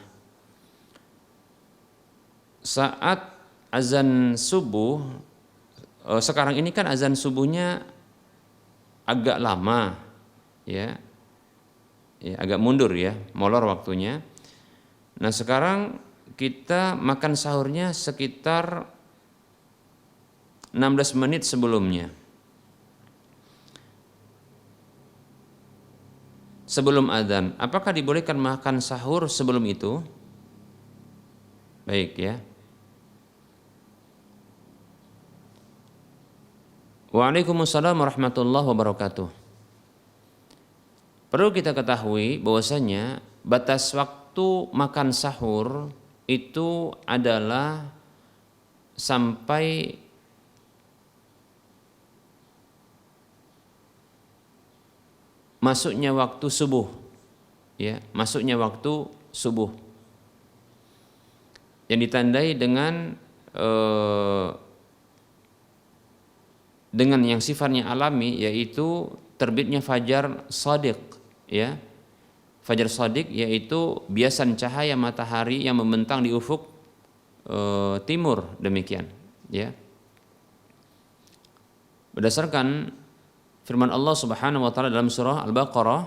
saat azan subuh, sekarang ini kan azan subuhnya agak lama, ya, agak mundur ya, molor waktunya. Nah sekarang kita makan sahurnya sekitar 16 menit sebelumnya. Sebelum adzan, apakah dibolehkan makan sahur sebelum itu? Baik ya. Waalaikumsalam warahmatullahi wabarakatuh. Perlu kita ketahui bahwasanya batas waktu makan sahur itu adalah sampai masuknya waktu subuh, ya, masuknya waktu subuh yang ditandai dengan yang sifatnya alami, yaitu terbitnya fajar shadiq, ya, fajar shadiq yaitu biasan cahaya matahari yang membentang di ufuk timur, demikian, ya. Berdasarkan firman Allah Subhanahu wa taala dalam surah Al-Baqarah,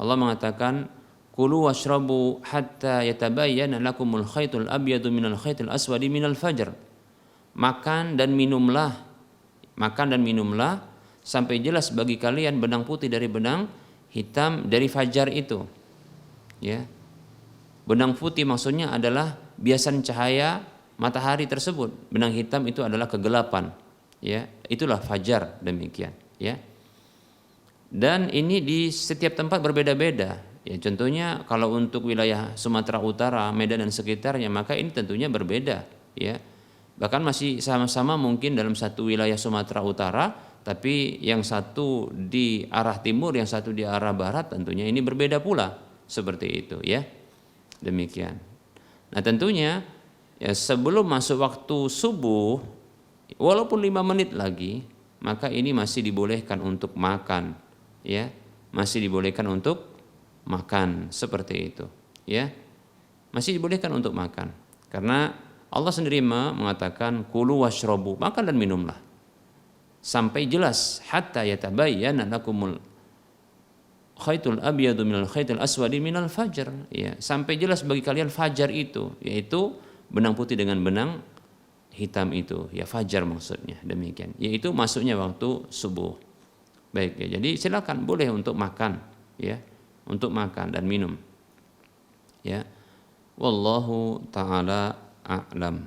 Allah mengatakan, "Kulu washrabu hatta yatabayyana lakumul khaytul abyadu minal khaytil aswadi minal fajr." Makan dan minumlah sampai jelas bagi kalian benang putih dari benang hitam dari fajar itu. Ya. Benang putih maksudnya adalah biasan cahaya matahari tersebut. Benang hitam itu adalah kegelapan. Ya, itulah fajar, demikian, ya. Dan ini di setiap tempat berbeda-beda. Ya, contohnya kalau untuk wilayah Sumatera Utara, Medan dan sekitarnya, maka ini tentunya berbeda, ya. Bahkan masih sama-sama mungkin dalam satu wilayah Sumatera Utara, tapi yang satu di arah timur, yang satu di arah barat, tentunya ini berbeda pula, seperti itu, ya. Demikian. Nah, tentunya ya sebelum masuk waktu subuh, walaupun 5 menit lagi, maka ini masih dibolehkan untuk makan, ya, masih dibolehkan untuk makan, seperti itu, ya, masih dibolehkan untuk makan, karena Allah sendiri mengatakan kulu washrabu, makan dan minumlah sampai jelas, hatta yatabayyana lakumul khaytul abyadu minal khaytil aswadi minal fajr, ya, sampai jelas bagi kalian fajar itu, yaitu benang putih dengan benang hitam itu, ya, fajar maksudnya, demikian, yaitu masuknya waktu subuh. Baik, ya, jadi silakan boleh untuk makan, ya, untuk makan dan minum, ya. Wallahu taala a'lam.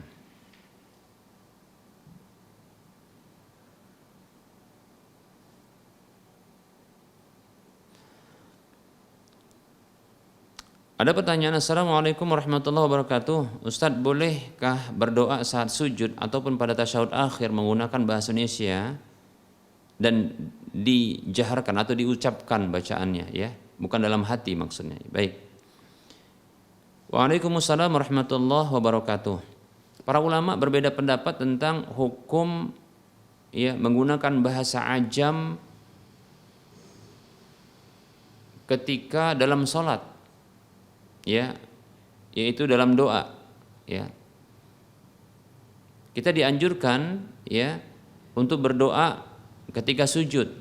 Ada pertanyaan, Assalamualaikum warahmatullahi wabarakatuh. Ustadz, bolehkah berdoa saat sujud ataupun pada tasyahud akhir menggunakan bahasa Indonesia dan dijaharkan atau diucapkan bacaannya, ya, bukan dalam hati maksudnya. Baik. Waalaikumsalam warahmatullahi wabarakatuh. Para ulama berbeda pendapat tentang hukum, ya, menggunakan bahasa ajam ketika dalam sholat, ya, yaitu dalam doa, ya. Kita dianjurkan, ya, untuk berdoa ketika sujud.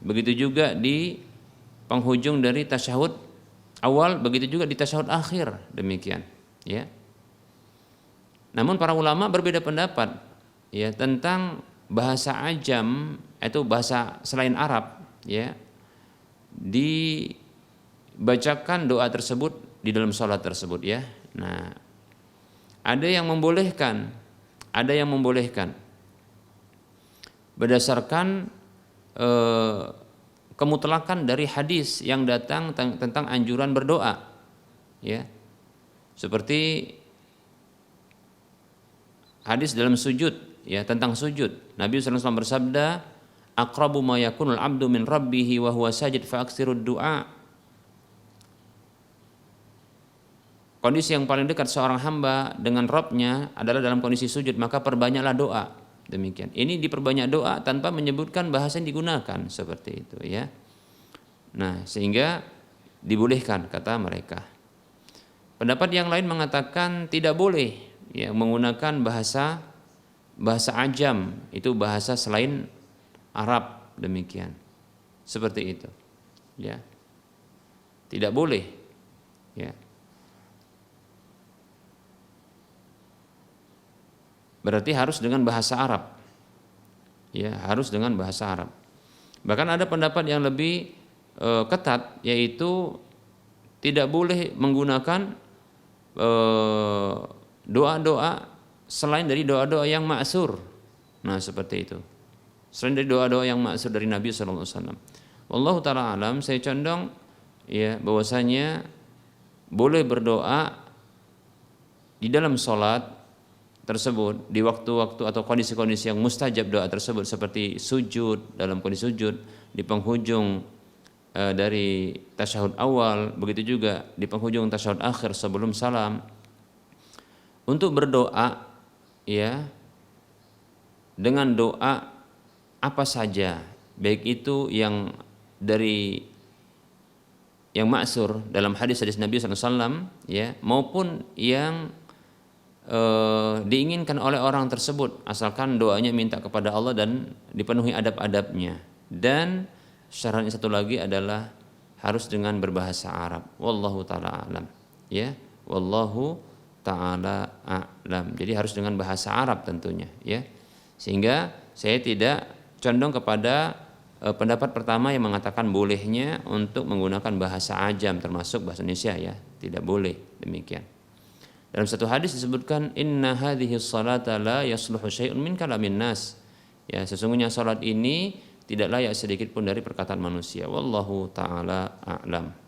Begitu juga di penghujung dari tasyahud awal, begitu juga di tasyahud akhir, demikian, ya. Namun para ulama berbeda pendapat, ya, tentang bahasa ajam, itu bahasa selain Arab, ya, dibacakan doa tersebut di dalam sholat tersebut, ya. Nah, ada yang membolehkan berdasarkan kemutlakan dari hadis yang datang tentang anjuran berdoa, ya, seperti hadis dalam sujud, ya, tentang sujud. Nabi SAW bersabda, aqrabu ma yakunul abdu min rabbihi wa huwa sajid fa aksirud du'a. Kondisi yang paling dekat seorang hamba dengan Rabbnya adalah dalam kondisi sujud, maka perbanyaklah doa, Demikian. Ini diperbanyak doa tanpa menyebutkan bahasa yang digunakan seperti itu ya. Nah, sehingga dibolehkan kata mereka. Pendapat yang lain mengatakan tidak boleh ya menggunakan bahasa ajam, itu bahasa selain Arab, demikian. Seperti itu. Ya. Tidak boleh. Ya. Berarti harus dengan bahasa Arab. Ya, harus dengan bahasa Arab. Bahkan ada pendapat yang lebih ketat, yaitu tidak boleh menggunakan doa-doa selain dari doa-doa yang ma'sur. Nah, seperti itu. Selain dari doa-doa yang ma'sur dari Nabi sallallahu alaihi wasallam. Wallahu taala alam, saya condong ya bahwasanya boleh berdoa di dalam salat tersebut di waktu-waktu atau kondisi-kondisi yang mustajab doa tersebut, seperti sujud, dalam kondisi sujud, di penghujung dari tasyahud awal, begitu juga di penghujung tasyahud akhir sebelum salam, untuk berdoa ya dengan doa apa saja, baik itu yang dari yang ma'sur dalam hadis-hadis Nabi SAW ya, maupun yang diinginkan oleh orang tersebut, asalkan doanya minta kepada Allah dan dipenuhi adab-adabnya. Dan syarat yang satu lagi adalah harus dengan berbahasa Arab. Wallahu taala alam. Ya, wallahu taala alam. Jadi harus dengan bahasa Arab tentunya, ya. Sehingga saya tidak condong kepada pendapat pertama yang mengatakan bolehnya untuk menggunakan bahasa ajam termasuk bahasa Indonesia ya. Tidak boleh demikian. Dalam satu hadis disebutkan inna hadhihi sholata la yasluhu syai'un min kalamin nas. Ya, sesungguhnya salat ini tidak layak sedikit pun dari perkataan manusia. Wallahu taala a'lam.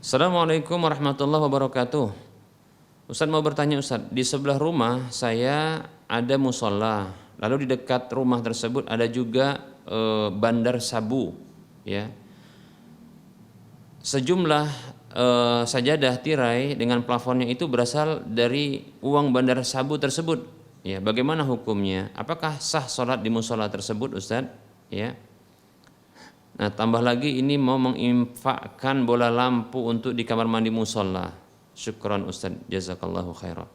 Assalamualaikum warahmatullahi wabarakatuh. Ustaz mau bertanya Ustaz, di sebelah rumah saya ada musola, lalu di dekat rumah tersebut ada juga bandar sabu, ya. Sejumlah sajadah tirai dengan plafonnya itu berasal dari uang bandar sabu tersebut. Ya, bagaimana hukumnya? Apakah sah sholat di musola tersebut Ustaz? Ya. Nah, tambah lagi ini mau menginfakkan bola lampu untuk di kamar mandi musola. Syukran Ustaz, jazakallahu khairan.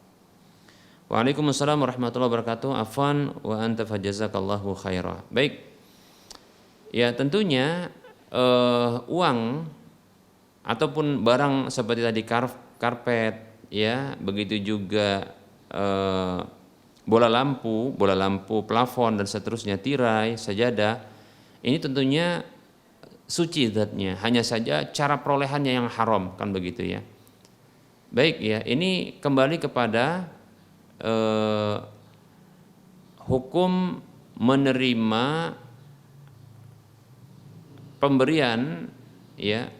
Waalaikumsalam warahmatullahi wabarakatuh. Afwan wa anta fajazakallahu khairan. Baik. Ya, tentunya uang ataupun barang seperti tadi karpet, ya, begitu juga bola lampu, plafon dan seterusnya, tirai, sajadah. Ini tentunya suci zatnya, hanya saja cara perolehannya yang haram, kan begitu ya. Baik ya, ini kembali kepada hukum menerima pemberian ya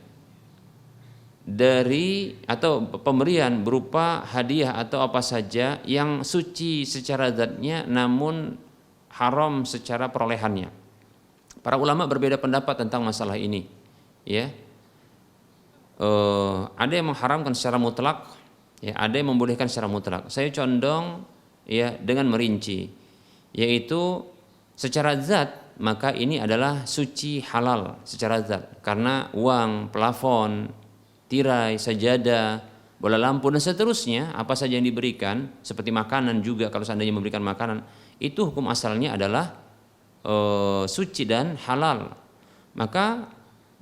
dari atau pemberian berupa hadiah atau apa saja yang suci secara zatnya namun haram secara perolehannya. Para ulama berbeda pendapat tentang masalah ini, ya. Ada yang mengharamkan secara mutlak, ya, ada yang membolehkan secara mutlak. Saya condong, ya, dengan merinci, yaitu secara zat maka ini adalah suci halal secara zat, karena uang, plafon, tirai, sajadah, bola lampu dan seterusnya, apa saja yang diberikan, seperti makanan juga kalau seandainya memberikan makanan, itu hukum asalnya adalah suci dan halal. Maka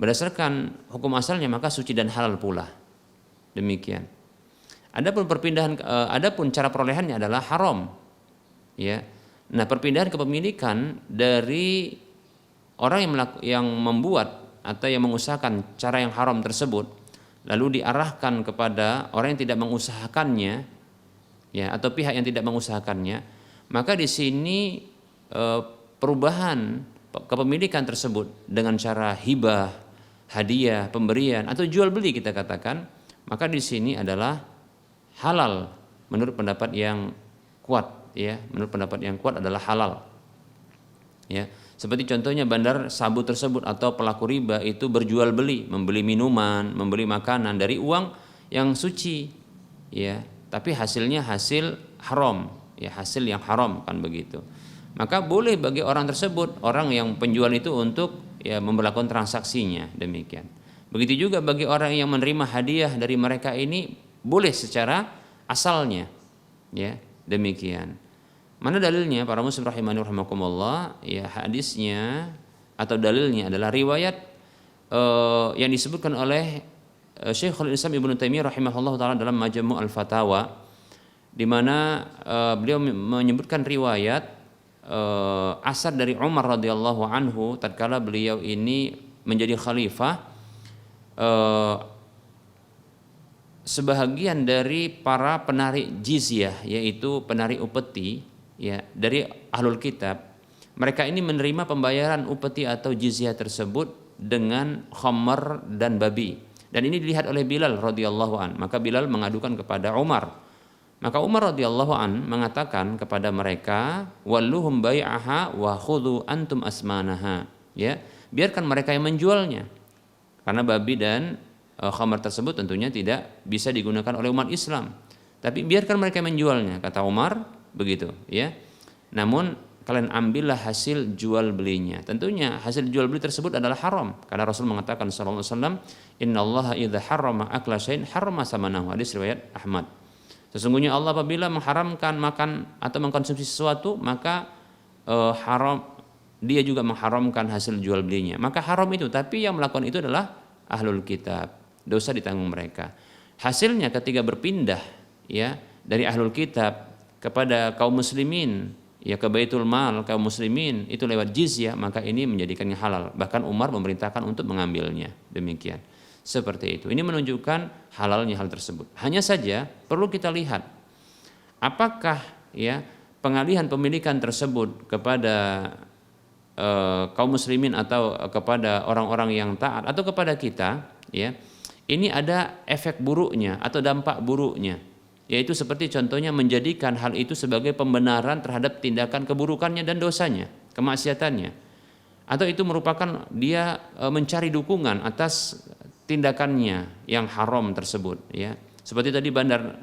berdasarkan hukum asalnya maka suci dan halal pula. Demikian. Adapun adapun cara perolehannya adalah haram. Ya. Nah, perpindahan kepemilikan dari orang yang membuat atau yang mengusahakan cara yang haram tersebut lalu diarahkan kepada orang yang tidak mengusahakannya, ya, atau pihak yang tidak mengusahakannya, maka di sini perubahan kepemilikan tersebut dengan cara hibah, hadiah, pemberian atau jual beli kita katakan, maka di sini adalah halal menurut pendapat yang kuat, ya, menurut pendapat yang kuat adalah halal. Ya, seperti contohnya bandar sabu tersebut atau pelaku riba itu berjual beli, membeli minuman, membeli makanan dari uang yang suci, ya, tapi hasilnya hasil haram, ya, hasil yang haram kan begitu. Maka boleh bagi orang tersebut, orang yang penjual itu untuk ya memberlakukan transaksinya demikian. Begitu juga bagi orang yang menerima hadiah dari mereka ini boleh secara asalnya, ya, demikian. Mana dalilnya para muslim rahimani rahimakumullah? Ya, hadisnya atau dalilnya adalah riwayat yang disebutkan oleh Syekhul Islam Ibnu Taimiyah rahimahullah taala dalam Majmu' al-Fatawa, di mana beliau menyebutkan riwayat asar dari Umar radhiyallahu anhu tatkala beliau ini menjadi khalifah. Sebahagian dari para penarik jizyah, yaitu penarik upeti, ya, dari ahlul kitab, mereka ini menerima pembayaran upeti atau jizyah tersebut dengan khamar dan babi, dan ini dilihat oleh Bilal radhiyallahu an. Maka Bilal mengadukan kepada Umar, maka Umar radhiyallahu an mengatakan kepada mereka, walluhum bai'aha wa khudhu antum asmanaha, ya, biarkan mereka yang menjualnya, karena babi dan khamar tersebut tentunya tidak bisa digunakan oleh umat Islam, tapi biarkan mereka menjualnya, kata Umar begitu, ya. Namun kalian ambillah hasil jual belinya. Tentunya hasil jual beli tersebut adalah haram, karena Rasul mengatakan sallallahu alaihi wasallam, innallaha idza harrama akla syai'in harrama samanahu, hadis riwayat Ahmad. Sesungguhnya Allah apabila mengharamkan makan atau mengkonsumsi sesuatu, maka haram, dia juga mengharamkan hasil jual belinya. Maka haram itu, tapi yang melakukan itu adalah ahlul kitab, dosa ditanggung mereka. Hasilnya ketika berpindah, ya, dari ahlul kitab kepada kaum muslimin, ya, ke baitul mal kaum muslimin itu lewat jizyah, maka ini menjadikannya halal. Bahkan Umar memerintahkan untuk mengambilnya, demikian. Seperti itu. Ini menunjukkan halalnya hal tersebut. Hanya saja perlu kita lihat apakah, ya, pengalihan pemilikan tersebut kepada kaum muslimin atau kepada orang-orang yang taat atau kepada kita, ya, ini ada efek buruknya atau dampak buruknya, yaitu seperti contohnya menjadikan hal itu sebagai pembenaran terhadap tindakan keburukannya dan dosanya, kemaksiatannya, atau itu merupakan dia mencari dukungan atas tindakannya yang haram tersebut, ya. Seperti tadi bandar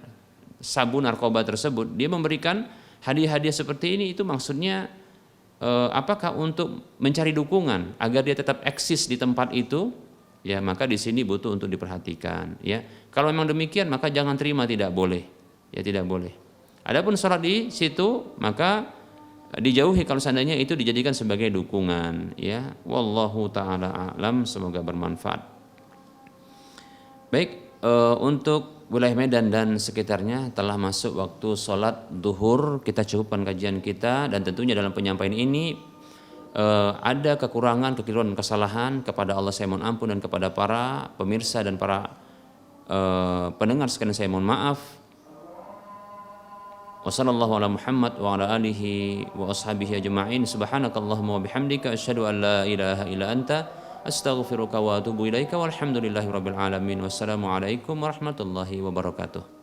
sabu narkoba tersebut, dia memberikan hadiah-hadiah seperti ini, itu maksudnya apakah untuk mencari dukungan agar dia tetap eksis di tempat itu, ya, maka di sini butuh untuk diperhatikan, ya. Kalau memang demikian maka jangan terima, tidak boleh, ya, tidak boleh. Adapun sholat di situ maka dijauhi kalau seandainya itu dijadikan sebagai dukungan, ya. Wallahu taala a'lam, semoga bermanfaat. Baik, untuk wilayah Medan dan sekitarnya telah masuk waktu sholat duhur. Kita cukupkan kajian kita, dan tentunya dalam penyampaian ini ada kekurangan, kekeliruan, kesalahan, kepada Allah saya mohon ampun, dan kepada para pemirsa dan para pendengar sekalian saya mohon maaf. Wassallallahu ala Muhammad wa ala alihi wa ashabihi ajma'in. Subhanakallahumma wa bihamdika asyhadu an la ilaha illa anta astaghfiruka wa atubu ilaika walhamdulillahi rabbil alamin. Wassalamu alaikum warahmatullahi wabarakatuh.